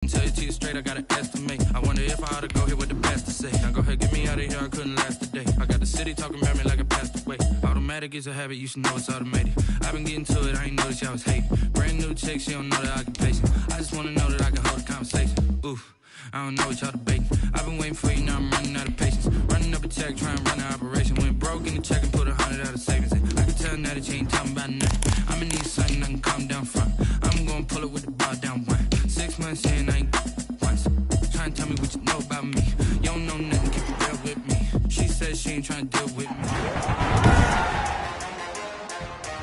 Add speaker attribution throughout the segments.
Speaker 1: Tell you to you straight, I gotta estimate. I wonder if I ought to go here with the best to say. Now go ahead, get me out of here, I couldn't last a day. I got the city talking about me like I passed away. Automatic is a habit, you should know it's automated. I've been getting to it, I ain't noticed y'all was hating. Brand new chick, she don't know the occupation. I just wanna know that I can hold a conversation. Oof, I don't know what y'all debating. I've been waiting for you, now I'm running out of patience. Running up a check, trying to run an operation. Went broke in the check and put 100 out of savings in. I can tell now that you ain't talking about nothing. I'ma need something I can calm down front. I'm gonna pull it with the bar down one. 6 months in, I ain't once. Trying to tell me what you know about me. You don't know nothing, keep it real with me. She says she ain't trying to deal with me.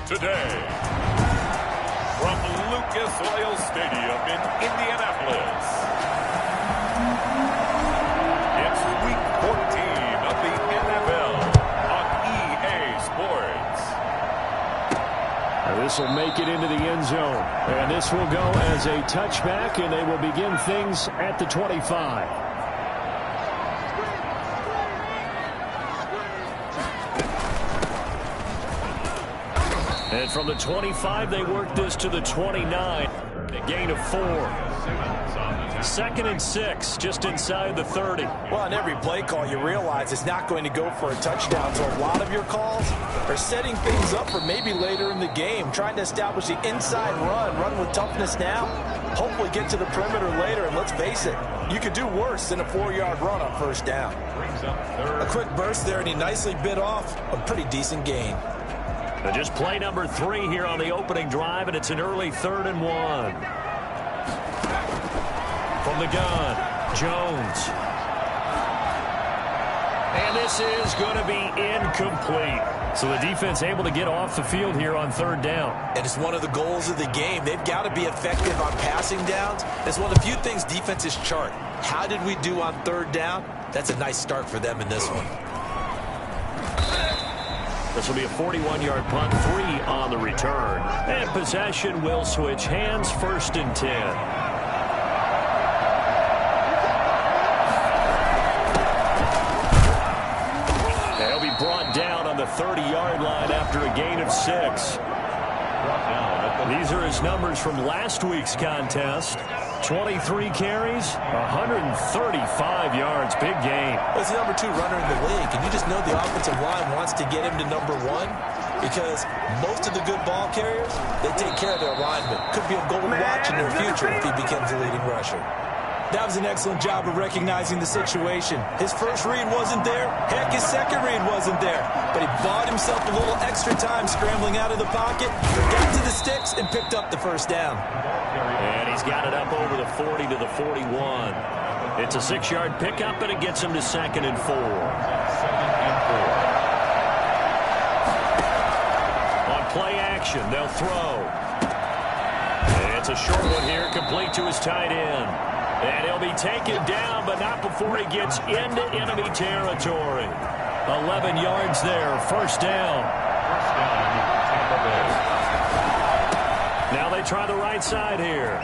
Speaker 2: Today, from Lucas Oil Stadium in Indianapolis, it's Week 14 of the NFL on EA Sports.
Speaker 3: This will make it into the end zone. And this will go as a touchback, and they will begin things at the 25. And from the 25, they work this to the 29. A gain of 4. 2nd and 6, just inside the 30.
Speaker 4: Well, on every play call, you realize it's not going to go for a touchdown. So a lot of your calls are setting things up for maybe later in the game, trying to establish the inside run with toughness now, hopefully get to the perimeter later. And let's face it, you could do worse than a 4-yard run on first down. A quick burst there, and he nicely bit off a pretty decent gain.
Speaker 3: And just play number 3 here on the opening drive, and it's an early 3rd and 1. From the gun, Jones. And this is going to be incomplete. So the defense able to get off the field here on 3rd down.
Speaker 4: And it's one of the goals of the game. They've got to be effective on passing downs. It's one of the few things defenses chart. How did we do on 3rd down? That's a nice start for them in this one.
Speaker 3: This will be a 41-yard punt, 3 on the return. And possession will switch hands, 1st and 10. Brought down on the 30-yard line after a gain of 6. These are his numbers from last week's contest. 23 carries, 135 yards. Big game.
Speaker 4: He's the number 2 runner in the league, and you just know the offensive line wants to get him to number 1 because most of the good ball carriers, they take care of their linemen. Could be a gold watch in their future if he becomes a leading rusher. That was an excellent job of recognizing the situation. His first read wasn't there. Heck, his second read wasn't there. But he bought himself a little extra time scrambling out of the pocket, got to the sticks, and picked up the first down.
Speaker 3: And he's got it up over the 40 to the 41. It's a 6-yard pickup, and it gets him to 2nd and 4. On play action, they'll throw. It's a short one here, complete to his tight end. And he'll be taken down, but not before he gets into enemy territory. 11 yards there, 1st down. Now they try the right side here.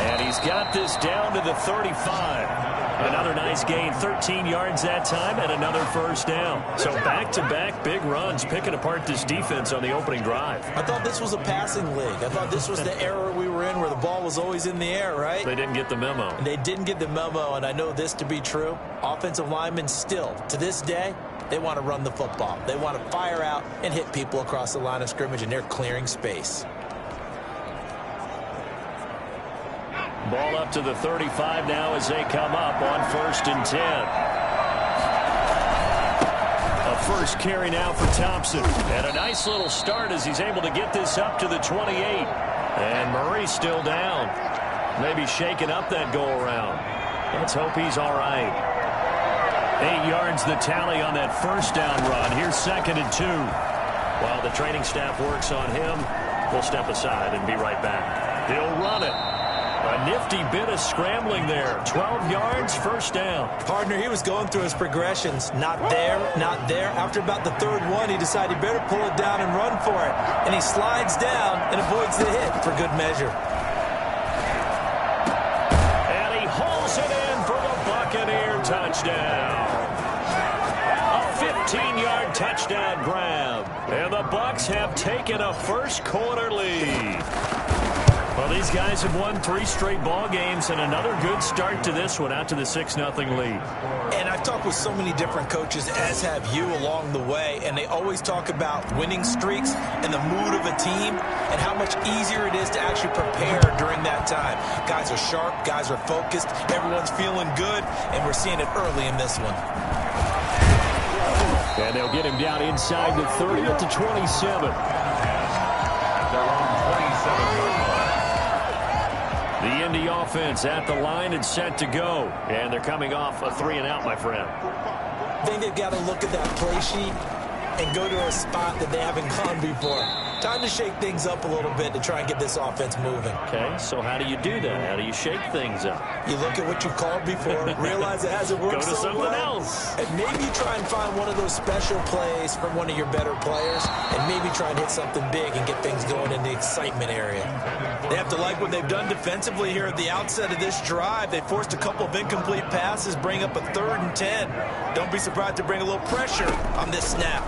Speaker 3: And he's got this down to the 35. Another nice gain, 13 yards that time, and another 1st down. So back-to-back big runs, picking apart this defense on the opening drive.
Speaker 4: I thought this was a passing league. I thought this was the era we were in where the ball was always in the air, right?
Speaker 3: They didn't get the memo.
Speaker 4: And they didn't get the memo, and I know this to be true. Offensive linemen still, to this day, they want to run the football. They want to fire out and hit people across the line of scrimmage, and they're clearing space.
Speaker 3: Ball up to the 35 now as they come up on 1st and 10. A first carry now for Thompson. And a nice little start as he's able to get this up to the 28. And Murray's still down. Maybe shaking up that go-around. Let's hope he's all right. 8 yards the tally on that 1st down run. Here's 2nd and 2. While the training staff works on him, we'll step aside and be right back. He'll run it. A nifty bit of scrambling there. 12 yards, 1st down.
Speaker 4: Partner, he was going through his progressions. Not there, not there. After about the 3rd one, he decided he better pull it down and run for it. And he slides down and avoids the hit for good measure.
Speaker 3: And he hauls it in for the Buccaneer touchdown. A 15-yard touchdown grab. And the Bucs have taken a 1st quarter lead. Well, these guys have won 3 straight ball games and another good start to this one, out to the 6-0 lead.
Speaker 4: And I've talked with so many different coaches, as have you, along the way, and they always talk about winning streaks and the mood of a team and how much easier it is to actually prepare during that time. Guys are sharp, guys are focused, everyone's feeling good, and we're seeing it early in this one.
Speaker 3: And they'll get him down inside the 30 at the 27. The Indy offense at the line and set to go. And they're coming off a 3-and-out, my friend.
Speaker 4: I think they've got to look at that play sheet and go to a spot that they haven't gone before. Time to shake things up a little bit to try and get this offense moving.
Speaker 3: Okay, so how do you do that? How do you shake things up?
Speaker 4: You look at what you called before, realize it hasn't worked
Speaker 3: so
Speaker 4: well.
Speaker 3: Go to something else.
Speaker 4: And maybe try and find one of those special plays from one of your better players, and maybe try and hit something big and get things going in the excitement area. They have to like what they've done defensively here at the outset of this drive. They forced a couple of incomplete passes, bring up a 3rd and 10. Don't be surprised to bring a little pressure on this snap.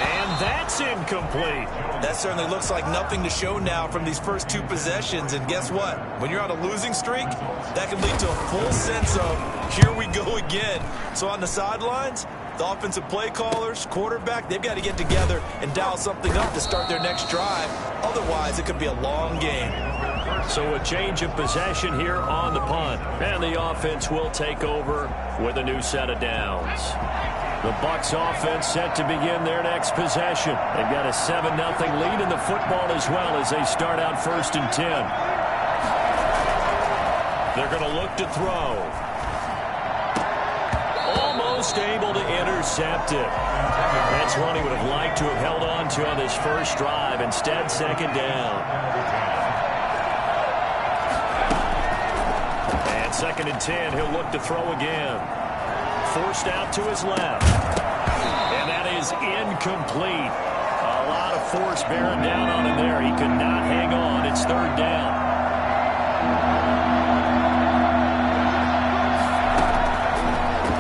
Speaker 3: And that's incomplete.
Speaker 4: That certainly looks like nothing to show now from these first 2 possessions. And guess what? When you're on a losing streak, that can lead to a full sense of, here we go again. So on the sidelines, the offensive play callers, quarterback, they've got to get together and dial something up to start their next drive. Otherwise, it could be a long game.
Speaker 3: So a change of possession here on the punt. And the offense will take over with a new set of downs. The Bucs offense set to begin their next possession. They've got a 7-0 lead in the football as well as they start out 1st and 10. They're going to look to throw. Almost able to intercept it. That's one he would have liked to have held on to on this first drive. Instead, 2nd down. And 2nd and 10, he'll look to throw again. Forced out to his left. And that is incomplete. A lot of force bearing down on him there. He could not hang on. It's 3rd down.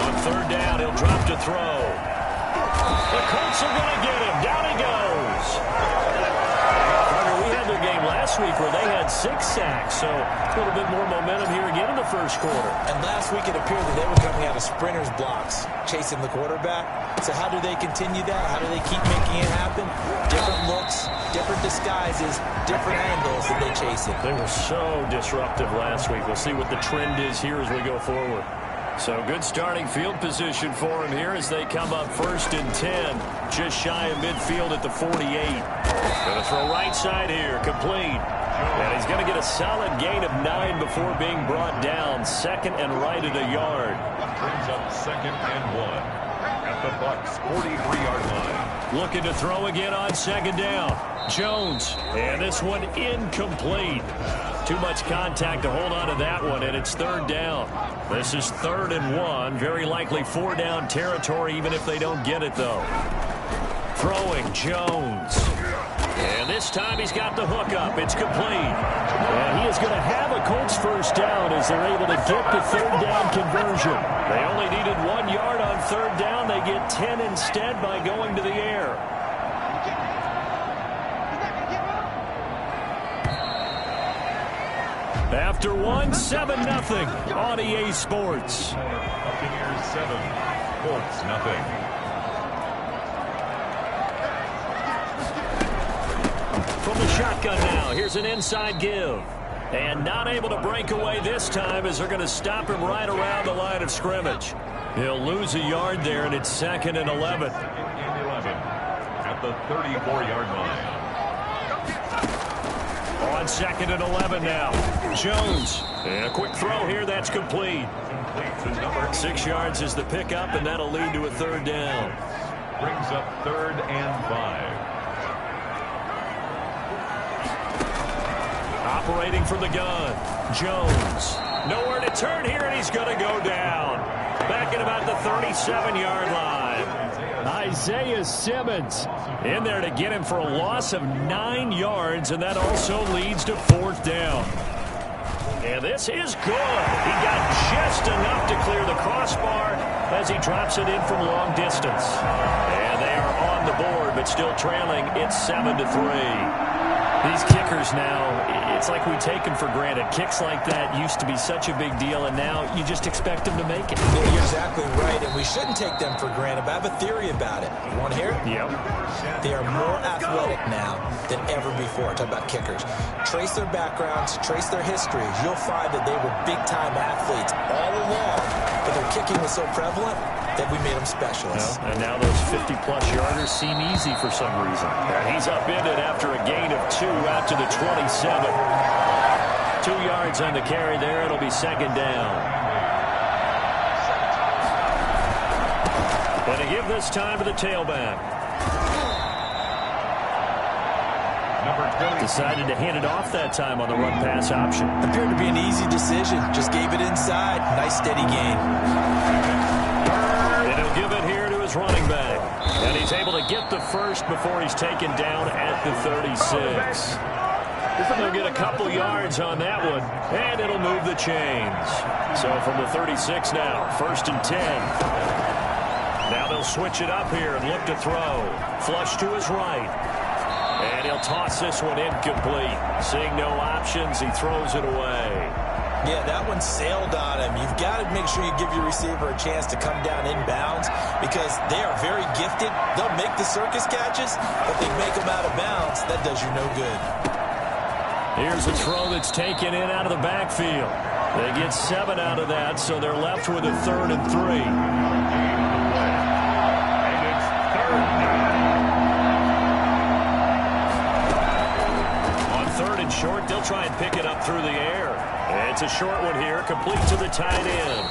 Speaker 3: On 3rd down, he'll drop to throw. The Colts are going to get him. Down he goes. We had their game last week where they had 6 sacks, so a little bit more momentum here again in the first quarter.
Speaker 4: And last week it appeared that they were coming out of sprinters blocks, chasing the quarterback. So how do they continue that? How do they keep making it happen? Different looks, different disguises, different angles that they chase it.
Speaker 3: They were so disruptive last week. We'll see what the trend is here as we go forward. So good starting field position for him here as they come up 1st and 10. Just shy of midfield at the 48. Going to throw right side here, complete. And he's going to get a solid gain of 9 before being brought down. 2nd and right at a yard.
Speaker 2: Brings up 2nd and 1 at the Bucs 43-yard line.
Speaker 3: Looking to throw again on 2nd down. Jones, and this one incomplete. Too much contact to hold on to that one, and it's 3rd down. This is 3rd and 1. Very likely 4-down territory, even if they don't get it, though. Throwing, Jones. And this time he's got the hook up. It's complete. And he is going to have a Colts 1st down as they're able to get the 3rd down conversion. They only needed 1 yard on 3rd down. They get 10 instead by going to the air. After 1, 7-0 on EA Sports.
Speaker 2: Buccaneers 7, Colts nothing.
Speaker 3: From the shotgun now, here's an inside give. And not able to break away this time as they're going to stop him right around the line of scrimmage. He'll lose a yard there, and it's 2nd and 11.
Speaker 2: 2nd and 11 at the 34-yard line.
Speaker 3: On 2nd and 11 now. Jones. And a quick throw here. That's complete. 6 yards is the pickup, and that'll lead to a 3rd down.
Speaker 2: Brings up 3rd and 5.
Speaker 3: Operating from the gun. Jones. Nowhere to turn here, and he's going to go down. Back at about the 37-yard line. Isaiah Simmons in there to get him for a loss of 9 yards, and that also leads to 4th down. And this is good. He got just enough to clear the crossbar as he drops it in from long distance. And they are on the board, but still trailing. It's 7-3. These kickers now, it's like we take them for granted. Kicks like that used to be such a big deal, and now you just expect them to make it.
Speaker 4: Yeah, you're exactly right, and we shouldn't take them for granted, but I have a theory about it. You want to hear it?
Speaker 3: Yep.
Speaker 4: They are more athletic now than ever before. Talk about kickers. Trace their backgrounds, trace their history. You'll find that they were big-time athletes all along, but their kicking was so prevalent that we made them specialists.
Speaker 3: Well, and now those 50-plus yarders seem easy for some reason. And he's upended after a gain of 2 out to the 27. 2 yards on the carry there. It'll be second down. And to give this time to the tailback. Decided to hand it off that time on the run-pass option.
Speaker 4: Appeared to be an easy decision. Just gave it inside. Nice steady gain.
Speaker 3: And he'll give it here to his running back. And he's able to get the first before he's taken down at the 36. He'll get a couple yards on that one, and it'll move the chains. So from the 36 now, 1st and 10. Now they'll switch it up here and look to throw. Flush to his right. And he'll toss this one incomplete. Seeing no options, he throws it away.
Speaker 4: Yeah, that one sailed on him. You've got to make sure you give your receiver a chance to come down inbounds because they are very gifted. They'll make the circus catches, but they make them out of bounds. That does you no good.
Speaker 3: Here's a throw that's taken in out of the backfield. They get 7 out of that, so they're left with a 3rd and 3.
Speaker 2: And it's 3rd down.
Speaker 3: On 3rd and short, they'll try and pick it up through the air. It's a short one here, complete to the tight end.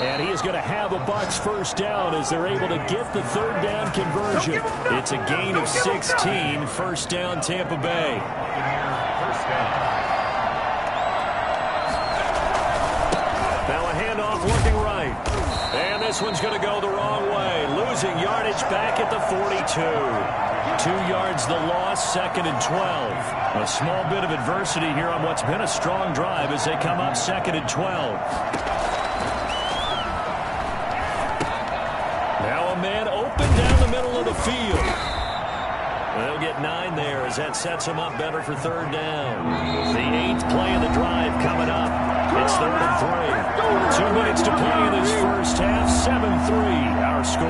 Speaker 3: And he is going to have a Bucs first down as they're able to get the 3rd down conversion. It's a gain of 16, first down Tampa Bay.
Speaker 2: First down.
Speaker 3: Now a handoff looking right. And this one's going to go the wrong way. Losing yardage back at the 42. 2 yards the loss, 2nd and 12. A small bit of adversity here on what's been a strong drive as they come up 2nd and 12. Now a man open down the middle of the field. They'll get 9 there as that sets them up better for 3rd down. The 8th play of the drive coming up. It's 3rd and 3. 2 minutes to play in this first half. 7-3 our score.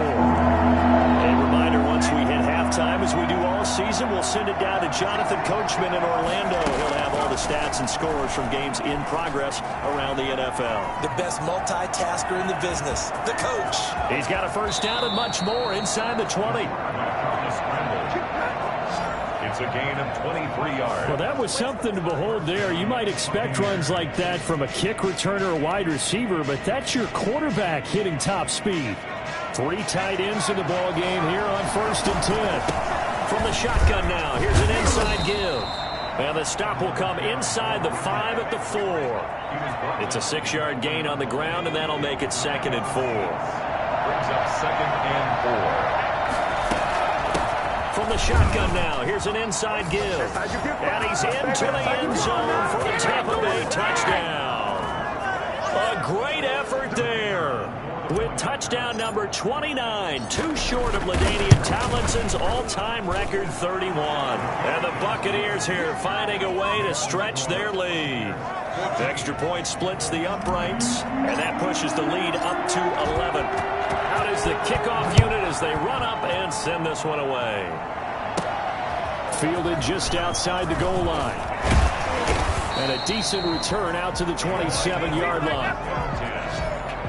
Speaker 3: A reminder, once we hit halftime, as we do all season, we'll send it down to Jonathan Coachman in Orlando. He'll have all the stats and scores from games in progress around the NFL.
Speaker 4: The best multitasker in the business, the coach.
Speaker 3: He's got a first down and much more inside the 20.
Speaker 2: It's a gain of 23 yards.
Speaker 3: Well, that was something to behold there. You might expect runs like that from a kick returner or wide receiver, but that's your quarterback hitting top speed. 3 tight ends in the ball game here on 1st and 10. From the shotgun now, here's an inside give. And the stop will come inside the 5 at the 4. It's a 6-yard gain on the ground, and that'll make it 2nd and 4.
Speaker 2: Brings up 2nd and 4.
Speaker 3: From the shotgun now, here's an inside give. And he's into the end zone for the Tampa Bay touchdown. A great effort there. With touchdown number 29, too short of LaDainian Tomlinson's all-time record 31. And the Buccaneers here finding a way to stretch their lead. The extra point splits the uprights, and that pushes the lead up to 11. Out is the kickoff unit as they run up and send this one away. Fielded just outside the goal line. And a decent return out to the 27-yard line.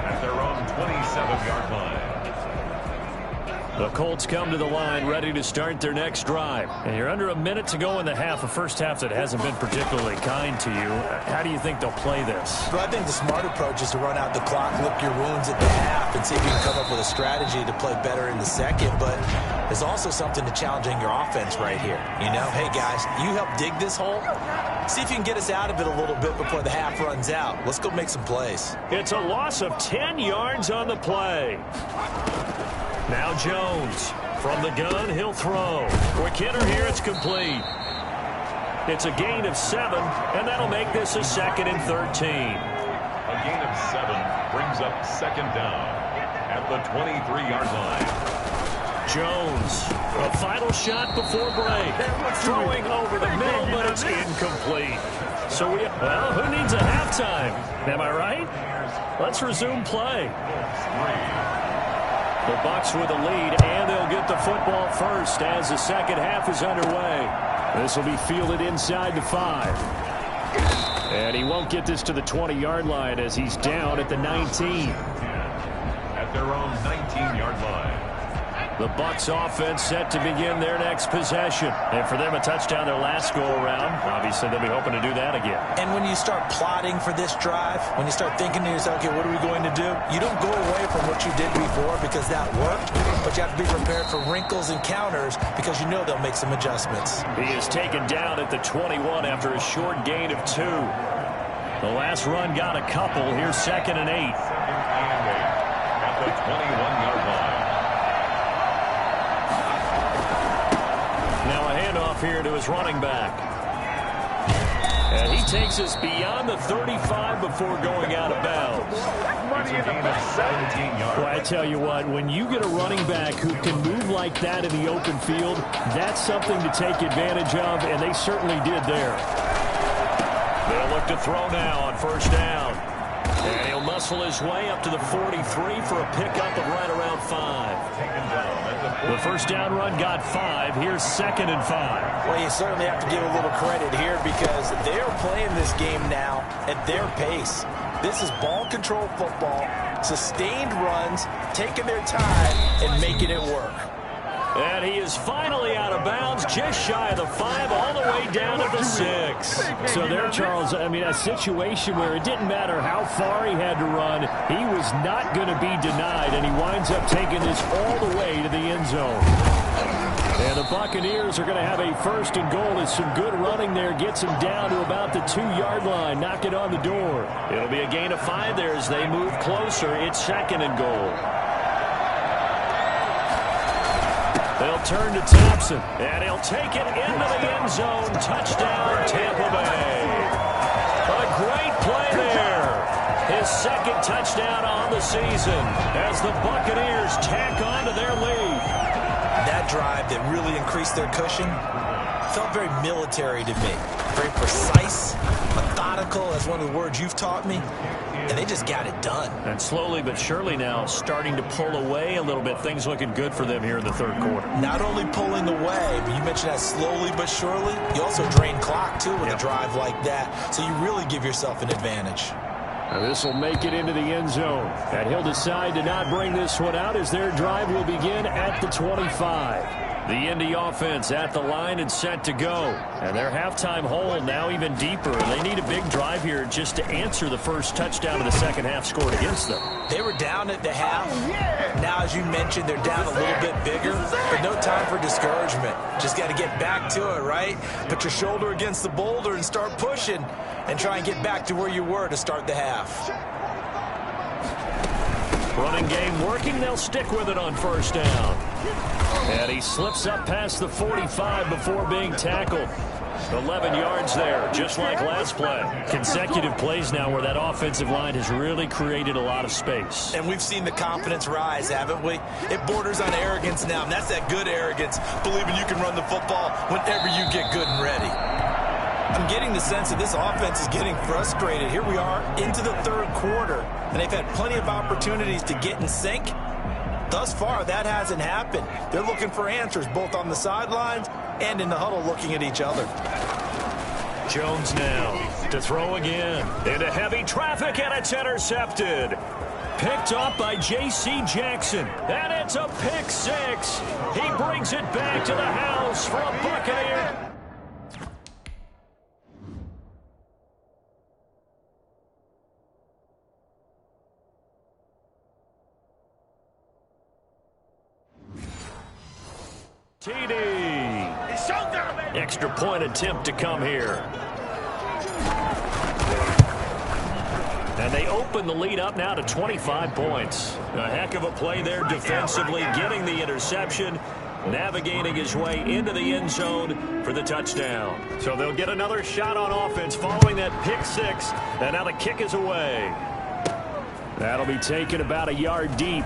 Speaker 2: At their own 27-yard line.
Speaker 3: The Colts come to the line ready to start their next drive. And you're under a minute to go in the half, a first half that hasn't been particularly kind to you. How do you think they'll play this?
Speaker 4: Well, I think the smart approach is to run out the clock, lick your wounds at the half, and see if you can come up with a strategy to play better in the second. But there's also something to challenging your offense right here. You know, hey, guys, you help dig this hole. See if you can get us out of it a little bit before the half runs out. Let's go make some plays.
Speaker 3: It's a loss of 10 yards on the play. Now Jones. From the gun, he'll throw. Quick hitter here, it's complete. It's a gain of 7, and that'll make this a 2nd and 13.
Speaker 2: A gain of 7 brings up 2nd down at the 23-yard line.
Speaker 3: Jones, a final shot before break. Throwing over the middle, but it's incomplete. So who needs a halftime? Am I right? Let's resume play. The Bucs with a lead, and they'll get the football first as the second half is underway. This will be fielded inside the 5. And he won't get this to the 20-yard line as he's down at the 19.
Speaker 2: At their own 19-yard line.
Speaker 3: The Bucs offense set to begin their next possession. And for them, a touchdown their last go-around. Obviously, they'll be hoping to do that again.
Speaker 4: And when you start plotting for this drive, when you start thinking to yourself, okay, what are we going to do? You don't go away from what you did before because that worked, but you have to be prepared for wrinkles and counters because you know they'll make some adjustments.
Speaker 3: He is taken down at the 21 after a short gain of 2. The last run got a couple. Here's 2nd and 8.
Speaker 2: At the 21-yard line.
Speaker 3: Now a handoff here to his running back. And he takes us beyond the 35 before going out of bounds.
Speaker 2: It's a gain of 17 yards.
Speaker 3: Well, I tell you what, when you get a running back who can move like that in the open field, that's something to take advantage of, and they certainly did there. They'll look to throw now on first down. And he'll muscle his way up to the 43 for a pickup of right around 5. The first down run got 5. Here's 2nd and 5.
Speaker 4: Well, you certainly have to give a little credit here because they're playing this game now at their pace. This is ball control football, sustained runs, taking their time and making it work.
Speaker 3: And he is finally out of bounds, just shy of the 5, all the way down to the 6. So there, Charles, I mean, a situation where it didn't matter how far he had to run, he was not going to be denied, and he winds up taking this all the way to the end zone. And the Buccaneers are going to have a 1st and goal as some good running there gets him down to about the 2-yard line, knock it on the door. It'll be a gain of 5 there as they move closer. It's 2nd and goal. They'll turn to Thompson, and he'll take it into the end zone. Touchdown, Tampa Bay. A great play there. His 2nd touchdown on the season as the Buccaneers tack on to their lead.
Speaker 4: That drive that really increased their cushion felt very military to me. Very precise, methodical, that's one of the words you've taught me. And they just got it done.
Speaker 3: And slowly but surely now starting to pull away a little bit. Things looking good for them here in the 3rd quarter.
Speaker 4: Not only pulling away, but you mentioned that slowly but surely. You also drain clock, too, with a drive like that. So you really give yourself an advantage.
Speaker 3: Now this will make it into the end zone. And he'll decide to not bring this one out as their drive will begin at the 25. The Indy offense at the line and set to go. And their halftime hole now even deeper. They need a big drive here just to answer the first touchdown of the second half scored against them.
Speaker 4: They were down at the half. Now, as you mentioned, they're down a little bit bigger, but no time for discouragement. Just got to get back to it, right? Put your shoulder against the boulder and start pushing and try and get back to where you were to start the half.
Speaker 3: Running game working. They'll stick with it on first down. And he slips up past the 45 before being tackled. 11 yards there, just like last play. Consecutive plays now where that offensive line has really created a lot of space.
Speaker 4: And we've seen the confidence rise, haven't we? It borders on arrogance now, and that's that good arrogance, believing you can run the football whenever you get good and ready. I'm getting the sense that this offense is getting frustrated. Here we are into the 3rd quarter, and they've had plenty of opportunities to get in sync. Thus far, that hasn't happened. They're looking for answers both on the sidelines and in the huddle looking at each other.
Speaker 3: Jones now to throw again into heavy traffic, and it's intercepted. Picked up by J.C. Jackson, and it's a pick 6. He brings it back to the house for a Buccaneer. TD. Extra point attempt to come here. And they open the lead up now to 25 points. A heck of a play there defensively, getting the interception, navigating his way into the end zone for the touchdown. So they'll get another shot on offense following that pick 6, and now the kick is away. That'll be taken about a yard deep.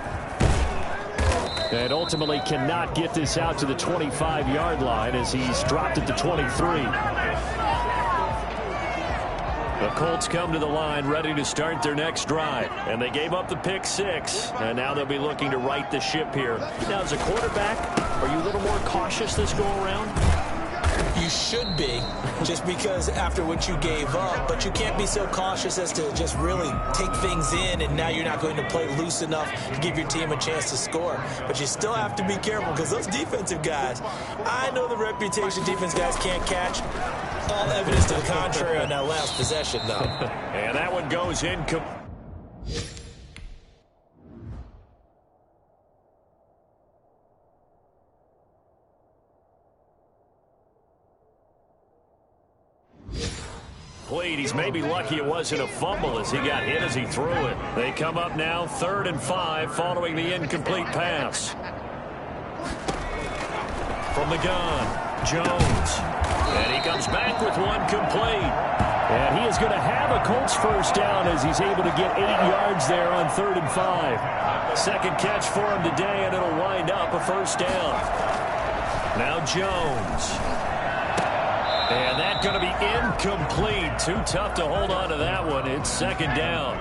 Speaker 3: And ultimately cannot get this out to the 25-yard line as he's dropped it to 23. The Colts come to the line ready to start their next drive. And they gave up the pick 6. And now they'll be looking to right the ship here. Now, as a quarterback, are you a little more cautious this go-around?
Speaker 4: You should be, just because after what you gave up, but you can't be so cautious as to just really take things in, and now you're not going to play loose enough to give your team a chance to score. But you still have to be careful because those defensive guys, I know the reputation defense guys can't catch. All evidence to the contrary on that last possession, though.
Speaker 3: And that one goes incomplete. He's maybe lucky it wasn't a fumble as he got hit as he threw it. They come up now 3rd and 5 following the incomplete pass. From the gun, Jones. And he comes back with one complete. And he is going to have a Colts first down as he's able to get 8 yards there on 3rd and 5. Second catch for him today, and it'll wind up a first down. Now Jones. And that's going to be incomplete. Too tough to hold on to that one. It's 2nd down.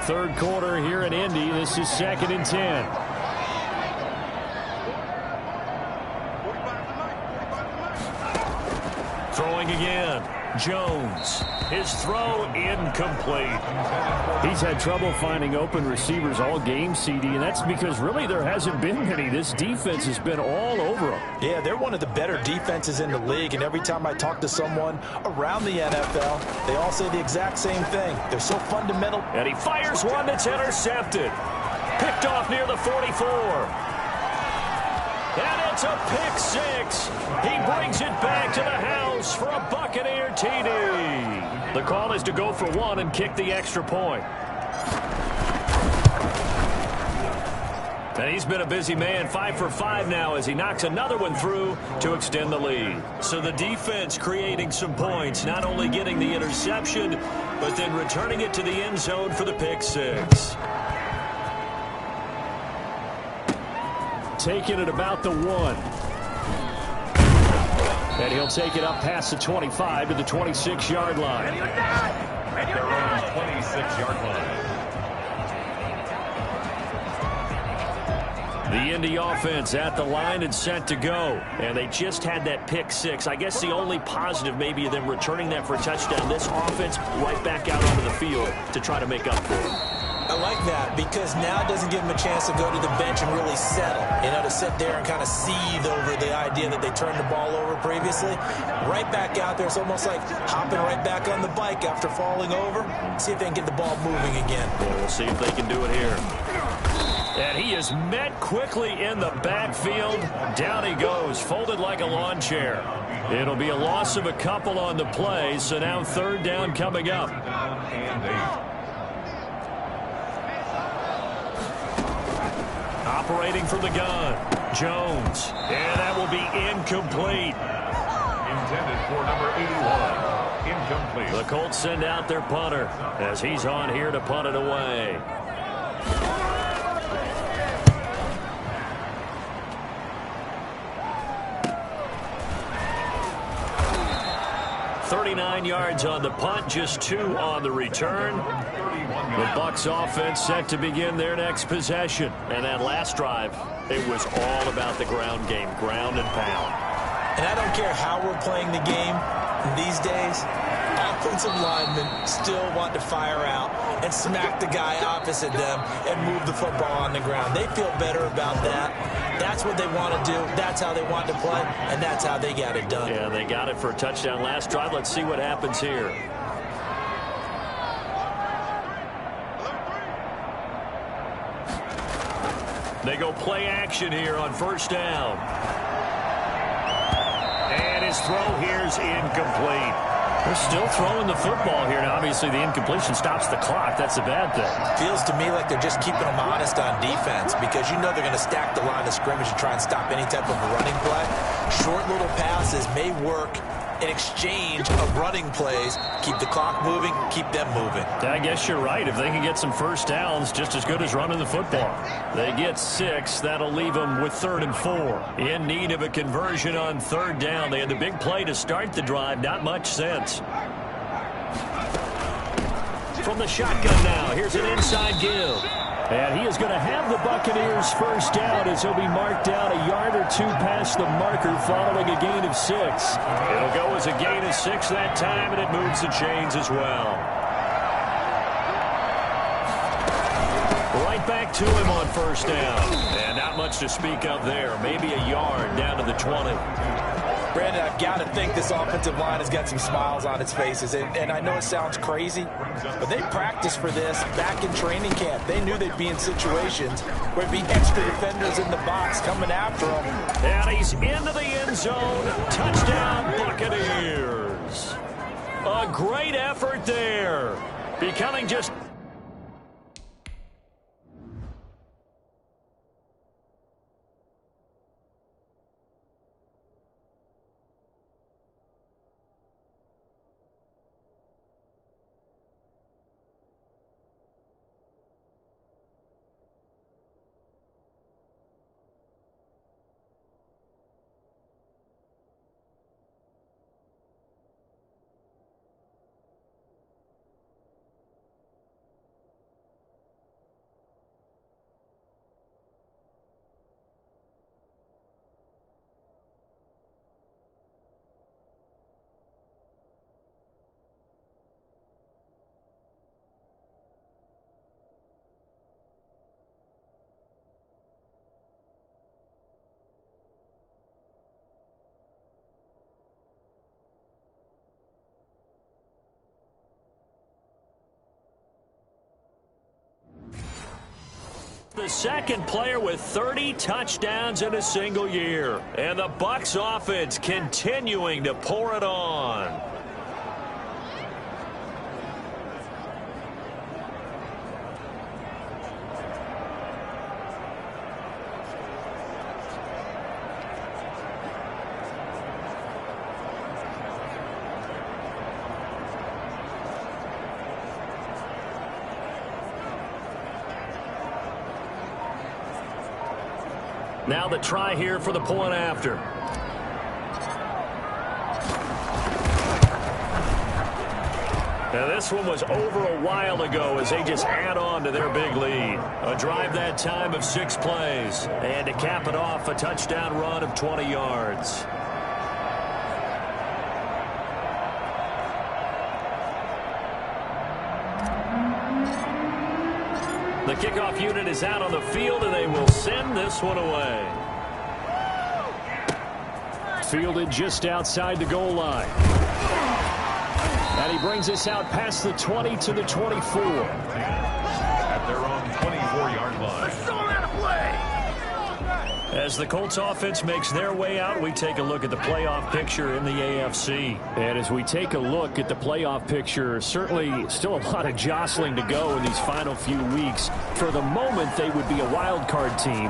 Speaker 3: 3rd quarter here in Indy. This is 2nd and 10. Throwing again. Jones. His throw incomplete. He's had trouble finding open receivers all game, CD, and that's because really there hasn't been many. This defense has been all over them.
Speaker 4: Yeah, they're one of the better defenses in the league, and every time I talk to someone around the NFL, they all say the exact same thing. They're so fundamental.
Speaker 3: And he fires one that's intercepted. Picked off near the 44. And it's a pick 6. He brings it back to the house for a Buccaneer TD. The call is to go for 1 and kick the extra point. And he's been a busy man, 5 for 5 now as he knocks another one through to extend the lead. So the defense creating some points, not only getting the interception, but then returning it to the end zone for the pick 6. Taking it about the 1. And he'll take it up past the 25 to the 26-yard line.
Speaker 2: They're on the 26-yard line.
Speaker 3: The Indy offense at the line and set to go. And they just had that pick 6. I guess the only positive maybe of them returning that for a touchdown. This offense right back out onto the field to try to make up for it.
Speaker 4: I like that because now it doesn't give them a chance to go to the bench and really settle. To sit there and kind of seethe over the idea that they turned the ball over previously. Right back out there. It's almost like hopping right back on the bike after falling over. See if they can get the ball moving again.
Speaker 3: Well, we'll see if they can do it here. And he is met quickly in the backfield. Down he goes, folded like a lawn chair. It'll be a loss of a couple on the play, so now 3rd down coming up. Operating from the gun, Jones. And that will be incomplete.
Speaker 2: Intended for number 81. Incomplete.
Speaker 3: The Colts send out their punter as he's on here to punt it away. 39 yards on the punt, just 2 on the return. The Bucs offense set to begin their next possession. And that last drive, it was all about the ground game, ground and pound.
Speaker 4: And I don't care how we're playing the game these days, offensive linemen still want to fire out and smack the guy opposite them and move the football on the ground. They feel better about that. That's what they want to do. That's how they want to play, and that's how they got it done.
Speaker 3: Yeah, they got it for a touchdown last drive. Let's see what happens here. They go play action here on 1st down. And his throw here's incomplete. They're still throwing the football here. Now, obviously, the incompletion stops the clock. That's a bad thing.
Speaker 4: Feels to me like they're just keeping them honest on defense because you know they're going to stack the line of scrimmage and try and stop any type of a running play. Short little passes may work in exchange of running plays. Keep the clock moving, keep them moving.
Speaker 3: I guess you're right. If they can get some first downs, just as good as running the football. They get 6. That'll leave them with 3rd and 4. In need of a conversion on 3rd down. They had the big play to start the drive. Not much sense. From the shotgun now, here's an inside give. And he is going to have the Buccaneers first down as he'll be marked down a yard or 2 past the marker following a gain of 6. It'll go as a gain of 6 that time, and it moves the chains as well. Right back to him on first down. And not much to speak of there. Maybe a yard down to the 20.
Speaker 4: Brandon, I've got to think this offensive line has got some smiles on its faces. And I know it sounds crazy, but they practiced for this back in training camp. They knew they'd be in situations where there'd be extra defenders in the box coming after them.
Speaker 3: And he's into the end zone. Touchdown, Buccaneers. A great effort there. Becoming just... The second player with 30 touchdowns in a single year. And the Bucs offense continuing to pour it on. Now the try here for the point after. Now this one was over a while ago as they just add on to their big lead. A drive that time of 6 plays. And to cap it off, a touchdown run of 20 yards. The kickoff unit is out on the field, and they will send this one away. Fielded just outside the goal line. And he brings us out past the 20 to the 24.
Speaker 2: At their own 24-yard line.
Speaker 3: As the Colts offense makes their way out, we take a look at the playoff picture in the AFC. And as we take a look at the playoff picture, certainly still a lot of jostling to go in these final few weeks. For the moment, they would be a wild card team.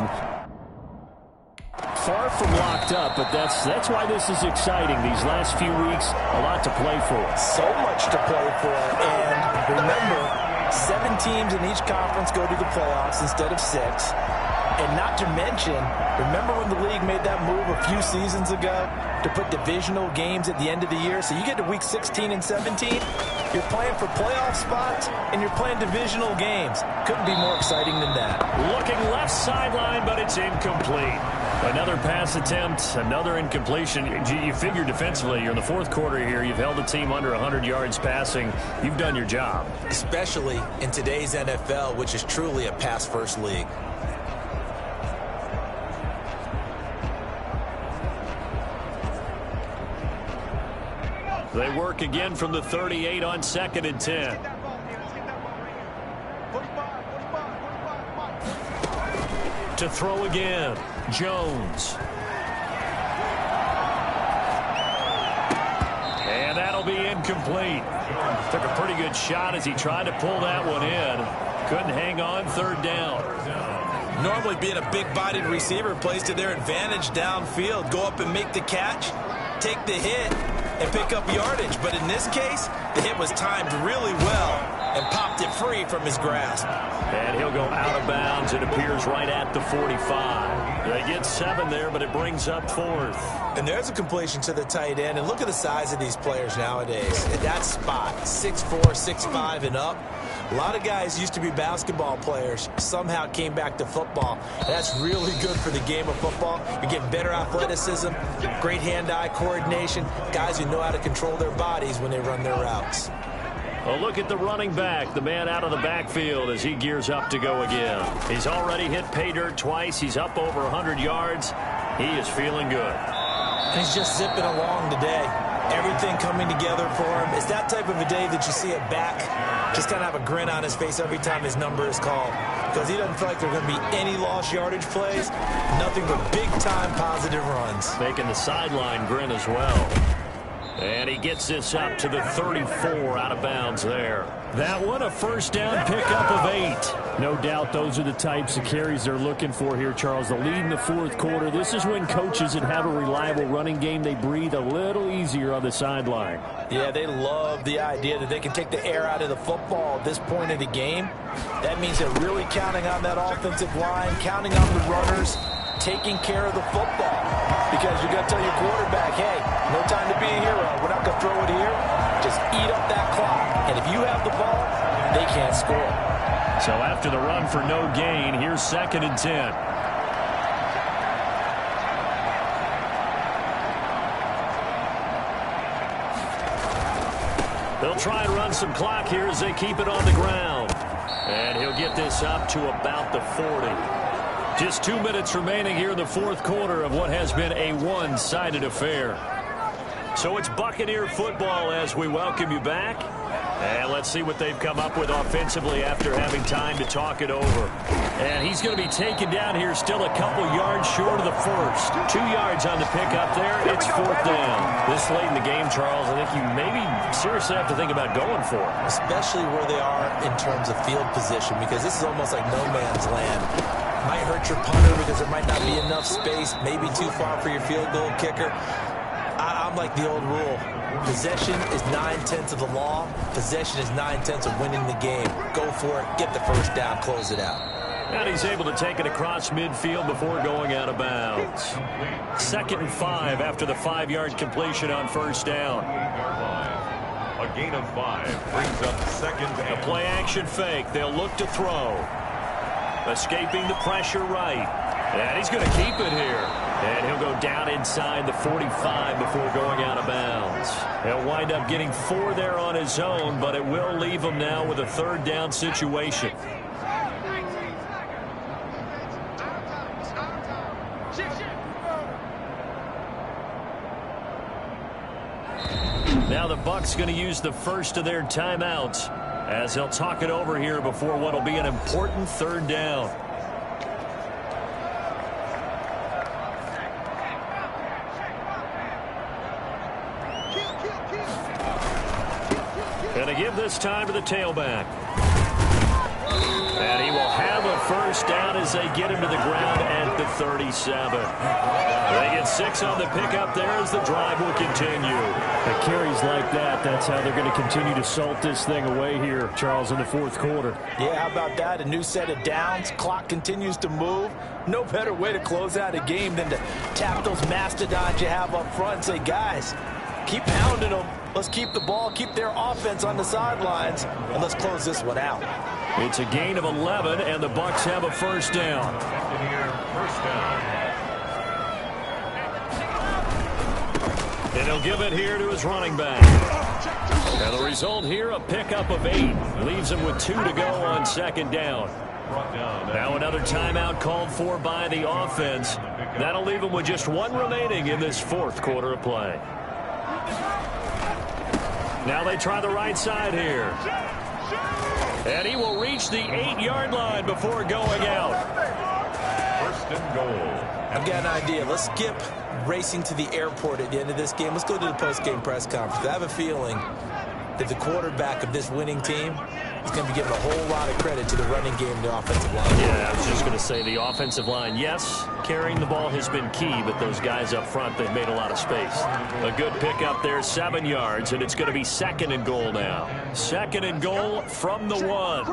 Speaker 3: Far from locked up, but that's why this is exciting. These last few weeks, a lot to play for.
Speaker 4: So much to play for. And remember, 7 teams in each conference go to the playoffs instead of 6. And not to mention, remember when the league made that move a few seasons ago to put divisional games at the end of the year? So you get to week 16 and 17, you're playing for playoff spots, and you're playing divisional games. Couldn't be more exciting than that.
Speaker 3: Looking left sideline, but it's incomplete. Another pass attempt, another incompletion. You figure defensively, you're in the fourth quarter here. You've held a team under 100 yards passing. You've done your job.
Speaker 4: Especially in today's NFL, which is truly a pass-first league.
Speaker 3: They work again from the 38 on 2nd and 10. To throw again, Jones. And that'll be incomplete. Took a pretty good shot as he tried to pull that one in. Couldn't hang on 3rd down.
Speaker 4: Normally being a big-bodied receiver plays to their advantage downfield. Go up and make the catch, take the hit, and pick up yardage. But in this case, the hit was timed really well and popped it free from his grasp.
Speaker 3: And he'll go out of bounds. It appears right at the 45. They get 7 there, but it brings up 4th.
Speaker 4: And there's a completion to the tight end. And look at the size of these players nowadays. At that spot, 6'4", 6'5", and up. A lot of guys used to be basketball players, somehow came back to football. And that's really good for the game of football. You're getting better athleticism, great hand-eye coordination, guys who know how to control their bodies when they run their routes.
Speaker 3: A look at the running back, the man out of the backfield as he gears up to go again. He's already hit pay dirt twice. He's up over 100 yards. He is feeling good.
Speaker 4: He's just zipping along today. Everything coming together for him. It's that type of a day that you see a back just kind of have a grin on his face every time his number is called, because he doesn't feel like there are going to be any lost yardage plays, nothing but big-time positive runs.
Speaker 3: Making the sideline grin as well. And he gets this up to the 34 out of bounds there. That one, a first down pickup of 8.
Speaker 5: No doubt those are the types of carries they're looking for here, Charles. The lead in the 4th quarter. This is when coaches that have a reliable running game, they breathe a little easier on the sideline.
Speaker 4: Yeah, they love the idea that they can take the air out of the football at this point of the game. That means they're really counting on that offensive line, counting on the runners, taking care of the football. Because you're going to tell your quarterback, hey, no time to be a hero. We're not going to throw it here. Just eat up that clock. And if you have the ball, they can't score.
Speaker 3: So after the run for no gain, here's 2nd and 10. They'll try and run some clock here as they keep it on the ground. And he'll get this up to about the 40. Just 2 minutes remaining here in the 4th quarter of what has been a one-sided affair. So it's Buccaneer football as we welcome you back. And let's see what they've come up with offensively after having time to talk it over. And he's going to be taken down here still a couple yards short of the first. 2 yards on the pickup there. It's 4th down. This late in the game, Charles, I think you maybe seriously have to think about going for it.
Speaker 4: Especially where they are in terms of field position, because this is almost like no man's land. Might hurt your punter because there might not be enough space, maybe too far for your field goal kicker. I'm like the old rule. Possession is 9/10 of the law. Possession is 9/10 of winning the game. Go for it. Get the first down. Close it out.
Speaker 3: And he's able to take it across midfield before going out of bounds. 2nd and 5 after the 5-yard completion on first down.
Speaker 2: A gain of 5 brings up 2nd and
Speaker 3: a play action fake. They'll look to throw. Escaping the pressure right. And he's going to keep it here. And he'll go down inside the 45 before going out of bounds. He'll wind up getting 4 there on his own, but it will leave him now with a 3rd down situation. Now the Bucs going to use the first of their timeouts as they'll talk it over here before what will be an important 3rd down. Going to give this time to the tailback. And he will have a first down as they get him to the ground at the 37. They get 6 on the pickup there as the drive will continue.
Speaker 5: The carries like that, that's how they're going to continue to salt this thing away here, Charles, in the 4th quarter.
Speaker 4: Yeah, how about that? A new set of downs. Clock continues to move. No better way to close out a game than to tap those mastodons you have up front and say, guys, keep pounding them. Let's keep the ball, keep their offense on the sidelines, and let's close this one out.
Speaker 3: It's a gain of 11, and the Bucs have a first down.
Speaker 2: First down.
Speaker 3: And he'll give it here to his running back. And the result here, a pickup of 8. Leaves him with 2 to go on 2nd down. Now another timeout called for by the offense. That'll leave him with just 1 remaining in this 4th quarter of play. Now they try the right side here. And he will reach the 8-yard line before going out.
Speaker 2: 1st and goal.
Speaker 4: I've got an idea. Let's skip racing to the airport at the end of this game. Let's go to the post-game press conference. I have a feeling that the quarterback of this winning team He's going to be giving a whole lot of credit to the running game and the offensive line.
Speaker 3: Yeah, I was just going to say the offensive line, yes, carrying the ball has been key, but those guys up front, they've made a lot of space. A good pickup there, 7 yards, and it's going to be 2nd and goal now. 2nd and goal from the 1.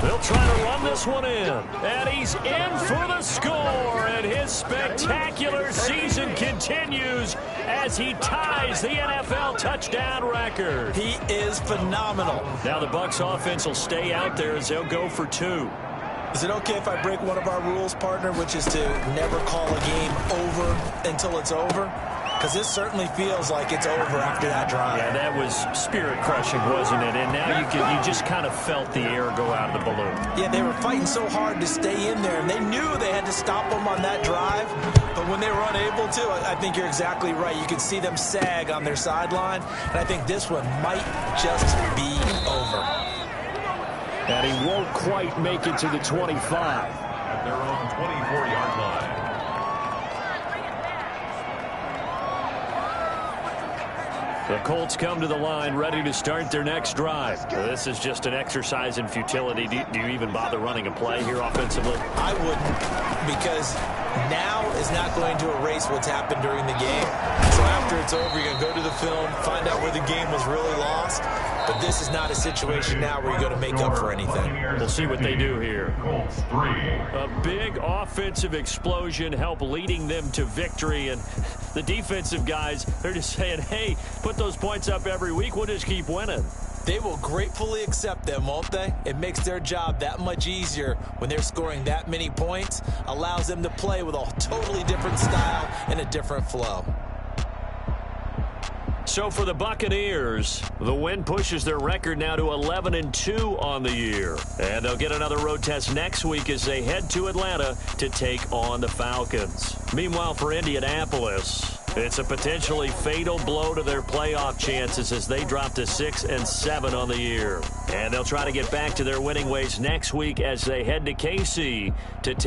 Speaker 3: They'll try to run this one in, and he's in for the score, and his spectacular season continues as he ties the NFL touchdown record.
Speaker 4: He is phenomenal.
Speaker 3: Now the Bucs offense will stay out there as they'll go for 2.
Speaker 4: Is it okay if I break one of our rules, partner, which is to never call a game over until it's over? Because this certainly feels like it's over after that drive.
Speaker 3: Yeah, that was spirit-crushing, wasn't it? And now you just kind of felt the air go out of the balloon.
Speaker 4: Yeah, they were fighting so hard to stay in there, and they knew they had to stop them on that drive. But when they were unable to, I think you're exactly right. You could see them sag on their sideline, and I think this one might just be over.
Speaker 5: And he won't quite make it to the 25.
Speaker 2: At their own 24-yard line.
Speaker 3: The Colts come to the line ready to start their next drive. This is just an exercise in futility. Do you even bother running a play here offensively?
Speaker 4: I wouldn't, because now is not going to erase what's happened during the game. So after it's over, you're going to go to the film, find out where the game was really lost. But this is not a situation now where you're going to make up for anything.
Speaker 3: We'll see what they do here.
Speaker 2: Colts 3.
Speaker 3: A big offensive explosion helped leading them to victory. And the defensive guys, they're just saying, hey, put those points up every week. We'll just keep winning.
Speaker 4: They will gratefully accept them, won't they? It makes their job that much easier when they're scoring that many points. Allows them to play with a totally different style and a different flow.
Speaker 3: So for the Buccaneers, the win pushes their record now to 11-2 on the year. And they'll get another road test next week as they head to Atlanta to take on the Falcons. Meanwhile, for Indianapolis, it's a potentially fatal blow to their playoff chances as they drop to 6-7 on the year. And they'll try to get back to their winning ways next week as they head to KC to take